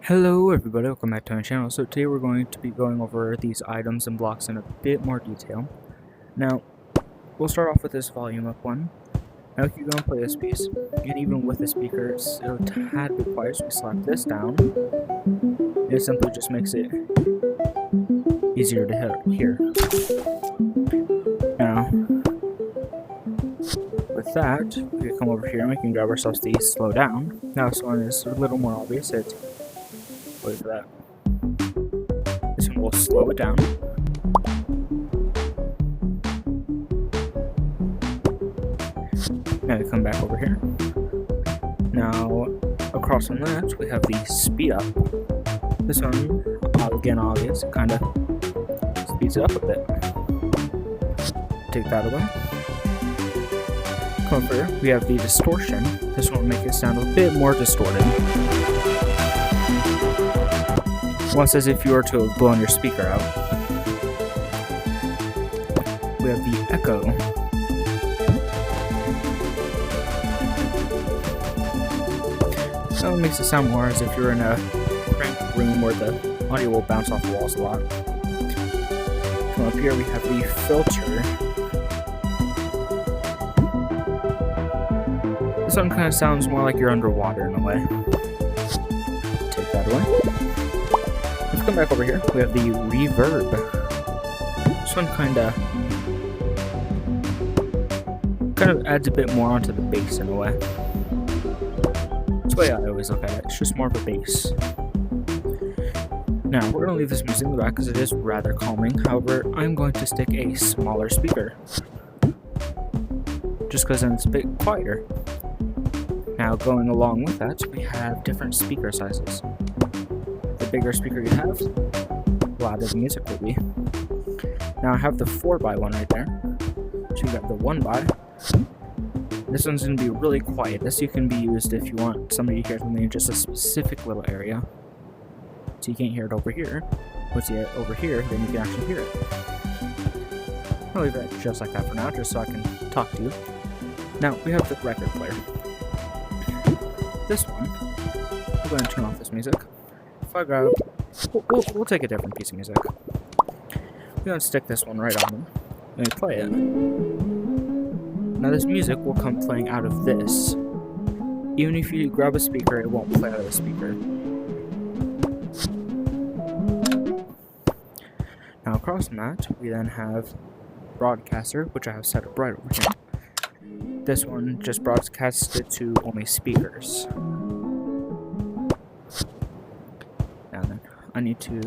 Hello everybody, welcome back to my channel. So today we're going to be going over these items and blocks in a bit more detail. Now, we'll start off with this volume up one. Now if you go and play this piece, and even with the speaker, it's still a tad bit quiet, so we slap this down. It simply just makes it easier to hear. Now, with that, we can come over here and we can grab ourselves the slow down. Now this one is a little more obvious. Wait for that. This one will slow it down. Now we come back over here. Now, across from that, we have the speed up. This one, again obvious, it kind of speeds it up a bit. Take that away. Come over here, we have the distortion. This one will make it sound a bit more distorted. Almost as if you were to have blown your speaker out. We have the echo. So it makes it sound more as if you're in a cramped room where the audio will bounce off the walls a lot. Come up here, we have the filter. This one kind of sounds more like you're underwater in a way. Take that away. Let's come back over here. We have the reverb. This one kind of adds a bit more onto the bass in a way. That's the way I always look at it. It's just more of a bass. Now, we're going to leave this music in the back because it is rather calming. However, I'm going to stick a smaller speaker, just because then it's a bit quieter. Now, going along with that, we have different speaker sizes. The bigger speaker you have, the louder the music will be. Now I have the 4x1 right there. So you got the 1x. This one's going to be really quiet. This you can be used if you want somebody to hear something in just a specific little area. So you can't hear it over here. Once you get it over here, then you can actually hear it. I'll leave that just like that for now, just so I can talk to you. Now we have the record player. This one, I'm going to turn off this music. If I grab, we'll take a different piece of music. We're going to stick this one right on and play it. Now this music will come playing out of this. Even if you grab a speaker, it won't play out of the speaker. Now across from that, we then have broadcaster, which I have set up right over here. This one just broadcasts it to only speakers. Now then, I want to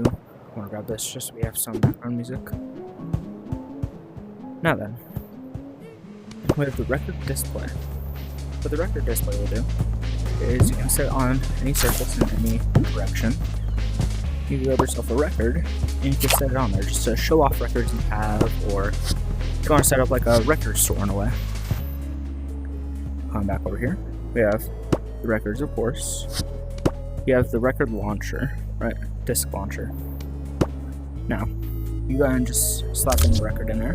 grab this just so we have some background music. Now then, we have the record display. What the record display will do is you can set it on any surface in any direction. You can grab yourself a record and you can set it on there just to show off records you have, or if you want to set up like a record store in a way. Come back over here. We have the records, of course. You have the record launcher, right? Disc launcher. Now, you go ahead and just slap in the record in there,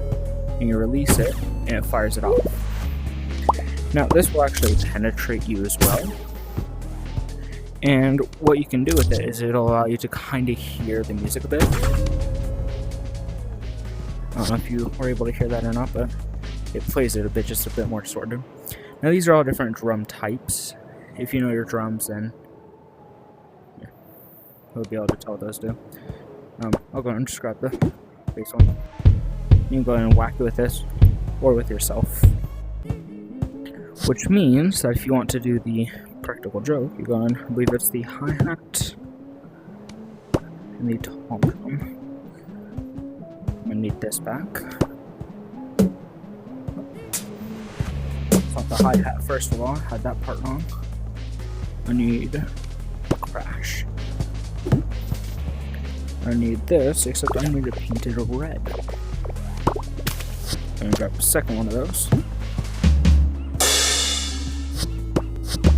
and you release it, and it fires it off. Now, this will actually penetrate you as well. And what you can do with it is it'll allow you to kind of hear the music a bit. I don't know if you were able to hear that or not, but it plays it just a bit more distorted. Now these are all different drum types. If you know your drums, then yeah, you'll be able to tell what those do. I'll go and just grab the bass one. You can go ahead and whack it with this, or with yourself. Which means that if you want to do the practical joke, you go and I believe it's the hi-hat and the tom drum. I'm gonna need this back. The hi-hat first of all, had that part wrong. I need a crash. I need this, except I need it painted red. I'm gonna grab the second one of those.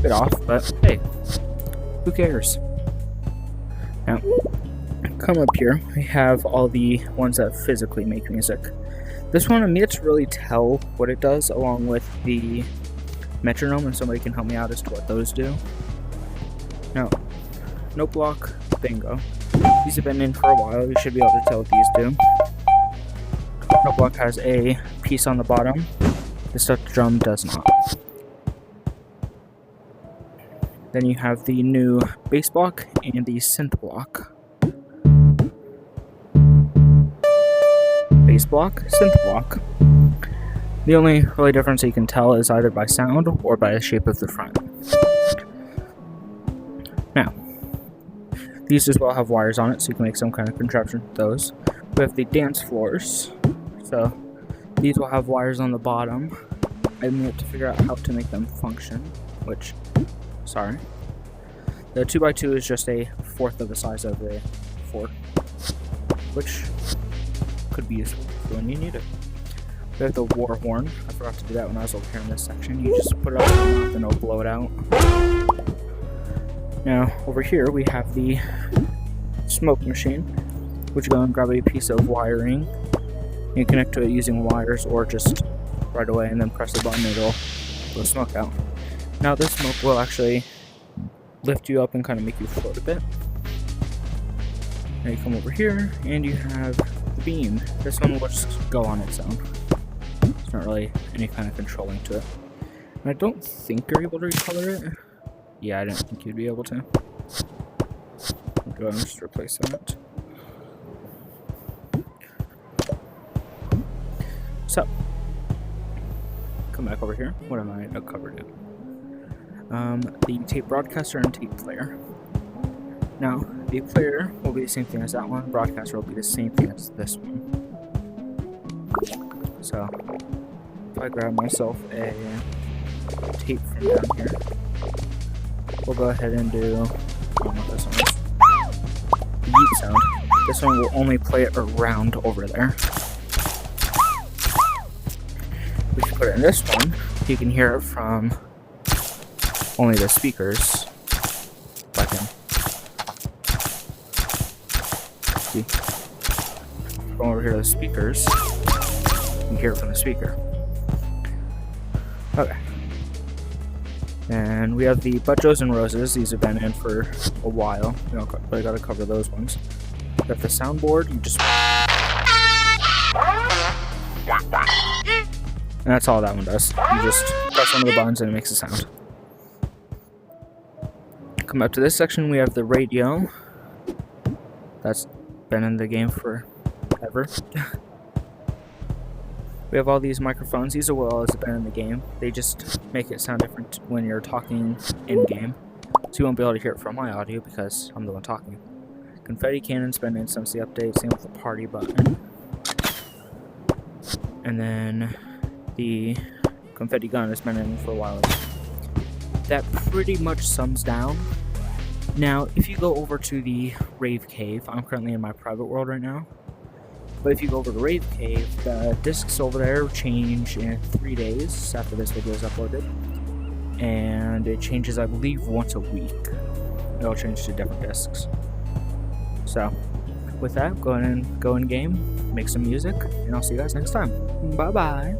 Bit off, but hey, who cares? Now, come up here, we have all the ones that physically make music. This one, I'm yet to really tell what it does, along with the metronome, and somebody can help me out as to what those do. Now, note block, bingo. These have been in for a while, you should be able to tell what these do. Note block has a piece on the bottom, the stuffed drum does not. Then you have the new bass block and the synth block. Bass block, synth block. The only really difference you can tell is either by sound or by the shape of the front. Now, these as well have wires on it, so you can make some kind of contraption with those. We have the dance floors, so these will have wires on the bottom. I need to figure out how to make them function, which, sorry. The 2x2 is just a fourth of the size of the 4, which could be useful when you need it. We have the war horn. I forgot to do that when I was over here in this section. You just put it up in your mouth and it'll blow it out. Now, over here we have the smoke machine, which you go and grab a piece of wiring. You can connect to it using wires or just right away and then press the button and it'll blow smoke out. Now this smoke will actually lift you up and kind of make you float a bit. Now you come over here and you have the beam. This one will just go on its own. There's not really any kind of controlling to it. And I don't think you're able to recolor it. Yeah, I didn't think you'd be able to. I'll go and just replace that. So, come back over here. What am I covered in? The tape broadcaster and tape player. Now, the player will be the same thing as that one. Broadcaster will be the same thing as this one. So, if I grab myself a tape from down here, we'll go ahead and do, I don't know what this one is, the Yeeps sound. This one will only play it around over there. If you put it in this one, you can hear it from only the speakers. If I can see. Go over here to the speakers. You can hear it from the speaker. Okay. And we have the Butchos and Roses. These have been in for a while. We don't really gotta cover those ones. We have the soundboard. You just, and that's all that one does. You just press one of the buttons and it makes a sound. Come up to this section, we have the radio. That's been in the game forever. We have all these microphones. These as well as been in the game. They just make it sound different when you're talking in-game. So you won't be able to hear it from my audio because I'm the one talking. Confetti cannon's been in since the update. Same with the party button. And then the confetti gun has been in for a while. That pretty much sums down. Now, if you go over to the Rave Cave, I'm currently in my private world right now. But if you go over to Rave Cave, the discs over there change in 3 days after this video is uploaded. And it changes, I believe, once a week. It'll change to different discs. So, with that, go ahead and go in game, make some music, and I'll see you guys next time. Bye-bye!